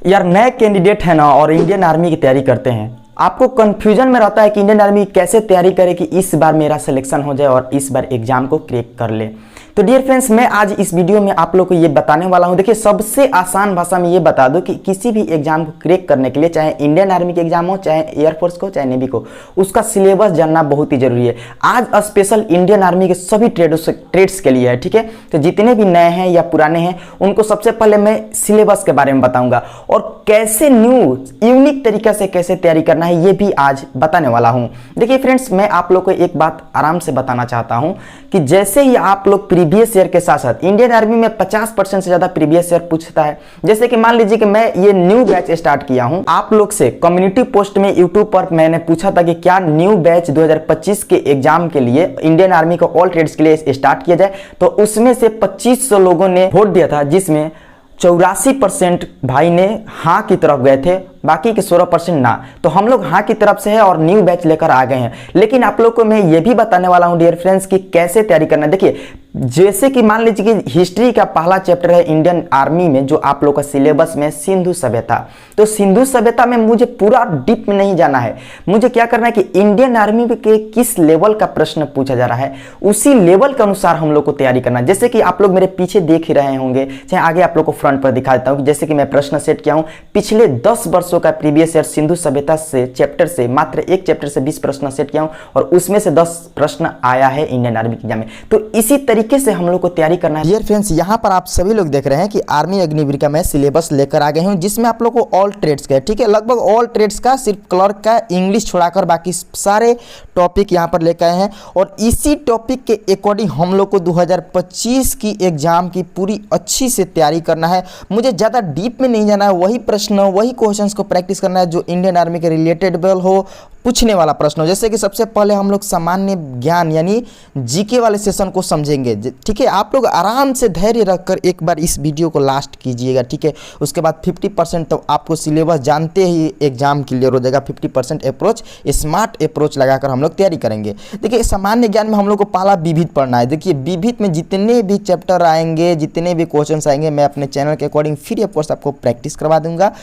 यार नए कैंडिडेट है ना और इंडियन आर्मी की तैयारी करते हैं, आपको कंफ्यूजन में रहता है कि इंडियन आर्मी कैसे तैयारी करे कि इस बार मेरा सिलेक्शन हो जाए और इस बार एग्जाम को क्रैक कर ले। तो डियर फ्रेंड्स, मैं आज इस वीडियो में आप लोग को ये बताने वाला हूँ। देखिए, सबसे आसान भाषा में ये बता दो कि किसी भी एग्जाम को क्रैक करने के लिए, चाहे इंडियन आर्मी के एग्जाम हो, चाहे एयरफोर्स को, चाहे नेवी को, उसका सिलेबस जानना बहुत ही जरूरी है। आज स्पेशल इंडियन आर्मी के सभी ट्रेड्स के लिए है, ठीक है। तो जितने भी नए हैं या पुराने हैं, उनको सबसे पहले मैं सिलेबस के बारे में बताऊंगा और कैसे न्यू यूनिक तरीके से कैसे तैयारी करना है ये भी आज बताने वाला हूं। देखिए फ्रेंड्स, मैं आप लोग को एक बात आराम से बताना चाहता हूं कि जैसे ही आप लोग प्रीवियस ईयर के साथ साथ इंडियन आर्मी में 50% से ज्यादा प्रीवियस ईयर पूछता है। जैसे कि मान लीजिए कि मैं ये न्यू बैच स्टार्ट किया हूं, आप लोग से कम्युनिटी पोस्ट में यूट्यूब पर मैंने पूछा था कि क्या न्यू बैच 2025 के एग्जाम के लिए इंडियन आर्मी को ऑल ट्रेड्स के लिए स्टार्ट किया जाए, तो उसमें से 2500 लोगों ने वोट दिया था, जिसमें 84% भाई ने हाँ की तरफ गए थे, बाकी के 16% ना। तो हम लोग हाँ की तरफ से है और न्यू बैच लेकर आ गए हैं। लेकिन आप लोग को मैं ये भी बताने वाला हूं डियर फ्रेंड्स कि कैसे तैयारी करना है। देखिए, जैसे कि मान लीजिए कि हिस्ट्री का पहला चैप्टर है इंडियन आर्मी में, जो आप लोग का सिलेबस में सिंधु सभ्यता। तो सिंधु सभ्यता में मुझे पूरा डीप में नहीं जाना है। मुझे क्या करना है कि इंडियन आर्मी के किस लेवल का प्रश्न पूछा जा रहा है, उसी लेवल के अनुसार हम लोग को तैयारी करना है। जैसे कि आप लोग मेरे पीछे देख ही रहे होंगे, चाहे आगे आप लोग को फ्रंट पर दिखा देता हूँ। जैसे कि मैं प्रश्न सेट किया हूँ पिछले 10 वर्षों का प्रीवियस ईयर सिंधु सभ्यता से चैप्टर से, मात्र एक चैप्टर से 20 प्रश्न सेट किया हूँ और उसमें से 10 प्रश्न आया है इंडियन आर्मी के एग्जाम में। तो इसी तरीके से हम लोग को तैयारी करना है। डियर फ्रेंड्स, यहाँ पर आप सभी लोग देख रहे हैं कि आर्मी अग्निवीर का मैं सिलेबस लेकर आ गए हूँ, जिसमें आप लोग को ऑल ट्रेड्स का, ठीक है, लगभग ऑल ट्रेड्स का, सिर्फ क्लर्क का इंग्लिश छोड़ाकर बाकी सारे टॉपिक यहाँ पर लेकर आए हैं। और इसी टॉपिक के अकॉर्डिंग हम लोग को 2025 की एग्जाम की पूरी अच्छी से तैयारी करना है। मुझे ज़्यादा डीप में नहीं जाना है, वही प्रश्न, वही क्वेश्चंस को प्रैक्टिस करना है जो इंडियन आर्मी के रिलेटेबल हो, पूछने वाला प्रश्न हो। जैसे कि सबसे पहले हम लोग सामान्य ज्ञान यानी जीके वाले सेशन को समझेंगे, ठीक है। आप लोग आराम से धैर्य रखकर एक बार इस वीडियो को लास्ट कीजिएगा, ठीक है। उसके बाद 50% तो आपको सिलेबस जानते ही एग्जाम क्लियर हो जाएगा। 50% अप्रोच, स्मार्ट अप्रोच लगाकर हम लोग तैयारी करेंगे। देखिए, सामान्य ज्ञान में हम लोग को पहला विविध पढ़ना है। देखिए, विविध में जितने भी चैप्टर आएंगे, जितने भी क्वेश्चन आएंगे, मैं अपने चैनल के अकॉर्डिंग फ्री ऑफ कॉस्ट आपको प्रैक्टिस करवा दूंगा,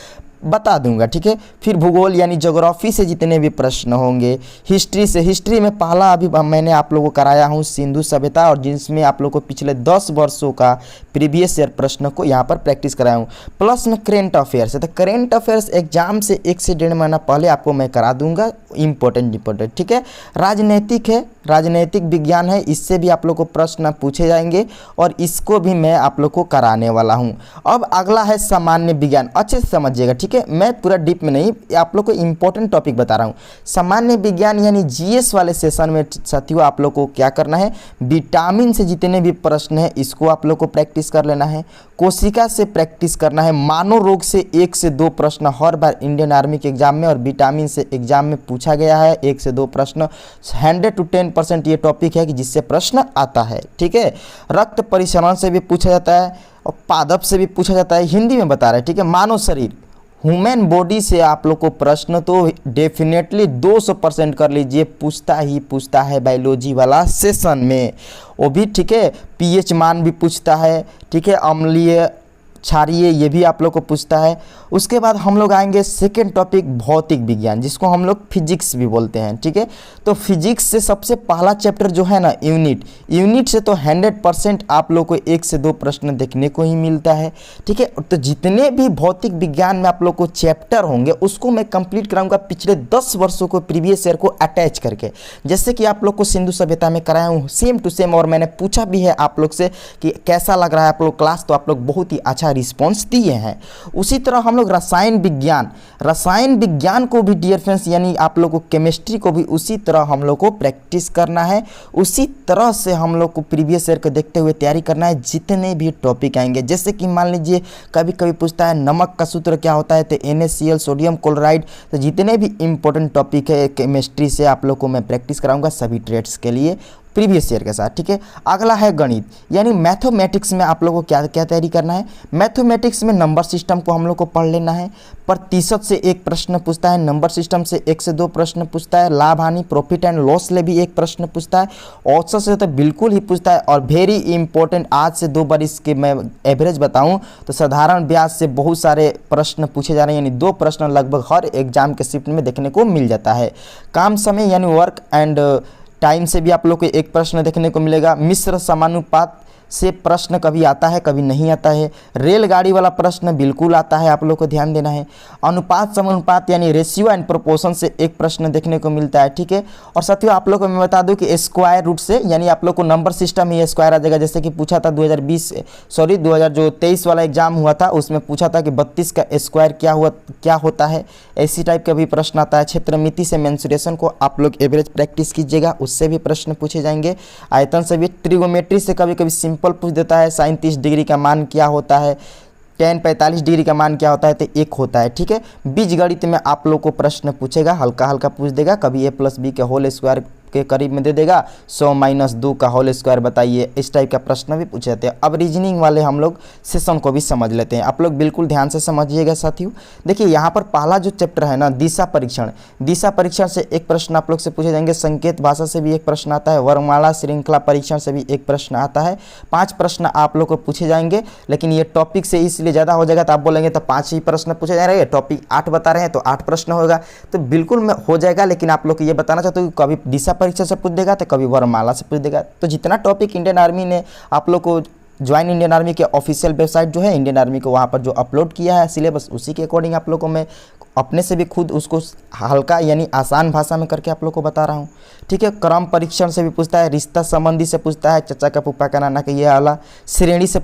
बता दूंगा, ठीक है। फिर भूगोल यानी ज्योग्राफी से जितने भी प्रश्न होंगे, हिस्ट्री से, हिस्ट्री में पहला अभी मैंने आप लोगों को कराया हूं सिंधु सभ्यता, और जिसमें आप लोगों को पिछले 10 वर्षों का प्रीवियस ईयर प्रश्न को यहां पर प्रैक्टिस कराया हूं। प्लस में करेंट अफेयर्स है, तो करेंट अफेयर्स एग्जाम से 1 से 1.5 महीना पहले आपको मैं करा दूंगा, इंपॉर्टेंट, ठीक है। राजनीतिक है, राजनीतिक विज्ञान है, इससे भी आप लोग को प्रश्न पूछे जाएंगे और इसको भी मैं आप लोग को कराने वाला हूं। अब अगला है सामान्य विज्ञान, अच्छे से समझिएगा, ठीक है। मैं पूरा डीप में नहीं, आप लोग को इंपॉर्टेंट टॉपिक बता रहा हूं। सामान्य विज्ञान यानी जीएस वाले सेशन में साथियों आप लोग को क्या करना है, विटामिन से जितने भी प्रश्न है इसको आप लोग को प्रैक्टिस कर लेना है। कोशिका से प्रैक्टिस करना है। मानव रोग से 1 से 2 प्रश्न हर बार इंडियन आर्मी के एग्जाम में और विटामिन से एग्जाम में पूछा गया है, 1 से 2 प्रश्न। 100 to 10% ये टॉपिक है कि जिससे प्रश्न आता है, ठीक है। रक्त परिसरण से भी पूछा जाता है और पादप से भी पूछा जाता है, हिंदी में बता रहे हैं, ठीक है। मानव शरीर, ह्यूमन बॉडी से आप लोग को प्रश्न तो डेफिनेटली 200% कर लीजिए, पूछता है बायोलॉजी वाला सेशन में, वो भी, ठीक है। पीएच मान भी पूछता है, ठीक है। अम्लीय, क्षारीय, ये भी आप लोग को पूछता है। उसके बाद हम लोग आएंगे सेकेंड टॉपिक भौतिक विज्ञान, जिसको हम लोग फिजिक्स भी बोलते हैं, ठीक है। तो फिजिक्स से सबसे पहला चैप्टर जो है ना यूनिट से तो 100% आप लोग को 1 से 2 प्रश्न देखने को ही मिलता है, ठीक है। तो जितने भी भौतिक विज्ञान में आप लोग को चैप्टर होंगे उसको मैं कंप्लीट कराऊंगा पिछले 10 वर्षों को प्रीवियस ईयर को अटैच करके। जैसे कि आप लोग को सिंधु सभ्यता में कराया हूँ सेम टू सेम, और मैंने पूछा भी है आप लोग से कि कैसा लग रहा है आप लोग क्लास, तो आप लोग बहुत ही अच्छा रिस्पॉन्स दिए हैं। उसी तरह हम लोग रसायन विज्ञान को भी डियर फ्रेंड्स यानी आप लोग को केमिस्ट्री को भी उसी तरह हम लोग को प्रैक्टिस करना है। उसी तरह से हम लोग को प्रीवियस ईयर को देखते हुए तैयारी करना है, जितने भी टॉपिक आएंगे। जैसे कि मान लीजिए कभी कभी पूछता है नमक का सूत्र क्या होता है, तो NaCl, सोडियम क्लोराइड। तो जितने भी इंपॉर्टेंट टॉपिक है केमिस्ट्री से आप लोग को मैं प्रैक्टिस कराऊंगा सभी ट्रेड्स के लिए। प्रीवियस ईयर के साथ, ठीक है। अगला है गणित, यानी मैथमेटिक्स में आप लोगों को क्या क्या तैयारी करना है। मैथमेटिक्स में नंबर सिस्टम को हम लोग को पढ़ लेना है। प्रतिशत से एक प्रश्न पूछता है, नंबर सिस्टम से 1 से 2 प्रश्न पूछता है, लाभ हानि प्रॉफिट एंड लॉस से भी एक प्रश्न पूछता है, औसत से तो बिल्कुल ही पूछता है। और वेरी इंपॉर्टेंट, आज से 2 बरिस के मैं एवरेज बताऊं तो साधारण ब्याज से बहुत सारे प्रश्न पूछे जा रहे हैं, यानी 2 प्रश्न लगभग हर एग्जाम के शिफ्ट में देखने को मिल जाता है। काम समय यानी वर्क एंड टाइम से भी आप लोग को एक प्रश्न देखने को मिलेगा। मिश्र समानुपात से प्रश्न कभी आता है कभी नहीं आता है। रेलगाड़ी वाला प्रश्न बिल्कुल आता है, आप लोग को ध्यान देना है। अनुपात समानुपात यानी रेशियो एंड प्रोपोर्शन से एक प्रश्न देखने को मिलता है, ठीक है। और साथियों आप लोग को मैं बता दूं कि स्क्वायर रूट से, यानी आप लोग को नंबर सिस्टम ही स्क्वायर आ जाएगा। जैसे कि पूछा था 2023 वाला एग्जाम हुआ था, उसमें पूछा था कि 32 का स्क्वायर क्या होता है, ऐसी टाइप का भी प्रश्न आता है। क्षेत्रमिति से मेंसुरेशन को आप लोग एवरेज प्रैक्टिस कीजिएगा, उससे भी प्रश्न पूछे जाएंगे। आयतन से भी, ट्रिगोमेट्री से कभी कभी सिंपल पूछ देता है, sin 30 डिग्री का मान क्या होता है, tan 45 डिग्री का मान क्या होता है, तो 1 होता है, ठीक है। बीजगणित में आप लोग को प्रश्न पूछेगा, हल्का हल्का पूछ देगा, कभी a + b के होल स्क्वायर के करीब में दे देगा, 100 - 2 का होल स्क्वायर बताइए, इस टाइप का प्रश्न भी पूछे जाते हैं। अब रीजनिंग वाले हम लोग सेशन को भी समझ लेते हैं, आप लोग बिल्कुल ध्यान से समझिएगा साथियों। देखिए यहाँ पर पहला जो चैप्टर है ना, दिशा परीक्षण, दिशा परीक्षण से एक प्रश्न आप लोग से पूछे जाएंगे। संकेत भाषा से भी एक प्रश्न आता है। वर्णमाला श्रृंखला परीक्षण से भी एक प्रश्न आता है। 5 प्रश्न आप लोग को पूछे जाएंगे, लेकिन ये टॉपिक से इसलिए ज़्यादा हो जाएगा, तो आप बोलेंगे तो 5 ही प्रश्न पूछे जा रहे हैं, टॉपिक 8 बता रहे हैं तो 8 प्रश्न होगा, तो बिल्कुल में हो जाएगा। लेकिन आप लोग को ये बताना चाहते हो कि कभी दिशा परीक्षा से पूछ देगा तो कभी वर्णमाला से पूछ देगा। तो जितना टॉपिक इंडियन आर्मी ने आप लोग को ज्वाइन इंडियन आर्मी के ऑफिशियल वेबसाइट जो है इंडियन आर्मी को, वहाँ पर जो अपलोड किया है सिलेबस, उसी के अकॉर्डिंग आप लोग को मैं अपने से भी खुद उसको हल्का यानी आसान भाषा में करके आप लोग को बता रहा हूँ, ठीक है। क्रम परीक्षण से भी पूछता है, रिश्ता संबंधी से पूछता है, चचा का पुप्पा का नाना का ये वाला, श्रेणी से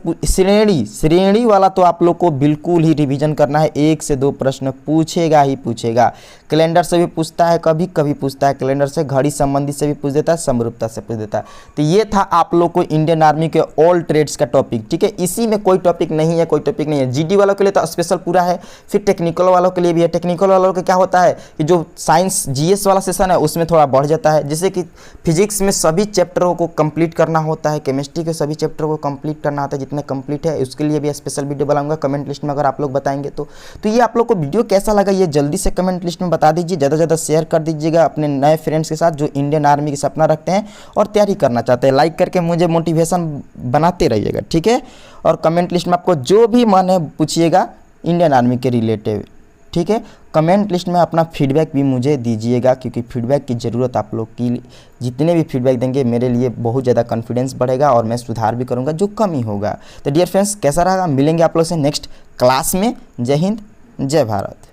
श्रेणी वाला तो आप लोग को बिल्कुल ही रिवीजन करना है, 1 से 2 प्रश्न पूछेगा ही पूछेगा। कैलेंडर से भी पूछता है, कभी कभी पूछता है कैलेंडर से, घड़ी संबंधी से भी पूछ देता है, समरूपता से पूछ देता है। तो ये था आप लोग को इंडियन आर्मी के ऑल ट्रेड्स का टॉपिक, ठीक है। इसी में कोई टॉपिक नहीं है, कोई टॉपिक नहीं है। जीडी वालों के लिए तो स्पेशल पूरा है, फिर टेक्निकल वालों के लिए भी है। टेक्निकल वालों का क्या होता है कि जो साइंस जीएस वाला सेशन है उसमें थोड़ा बढ़ जाता है, जैसे कि फिजिक्स में सभी चैप्टरों को कंप्लीट करना होता है, केमिस्ट्री के सभी चैप्टरों को कंप्लीट करना होता है, जितने कंप्लीट है उसके लिए भी स्पेशल वीडियो बनाऊंगा कमेंट लिस्ट में, अगर आप लोग बताएंगे तो ये आप लोग को वीडियो कैसा लगा ये जल्दी से कमेंट लिस्ट में बता दीजिए। ज़्यादा से ज़्यादा शेयर कर दीजिएगा अपने नए फ्रेंड्स के साथ जो इंडियन आर्मी की सपना रखते हैं और तैयारी करना चाहते हैं। लाइक करके मुझे मोटिवेशन बनाते रहिएगा, ठीक है। और कमेंट लिस्ट में आपको जो भी मन है पूछिएगा इंडियन आर्मी के रिलेटेड, ठीक है। कमेंट लिस्ट में अपना फीडबैक भी मुझे दीजिएगा, क्योंकि फीडबैक की ज़रूरत आप लोग की, जितने भी फीडबैक देंगे मेरे लिए बहुत ज़्यादा कॉन्फिडेंस बढ़ेगा और मैं सुधार भी करूँगा जो कमी होगा। तो डियर फ्रेंड्स कैसा रहा, मिलेंगे आप लोग से नेक्स्ट क्लास में। जय हिंद, जय भारत।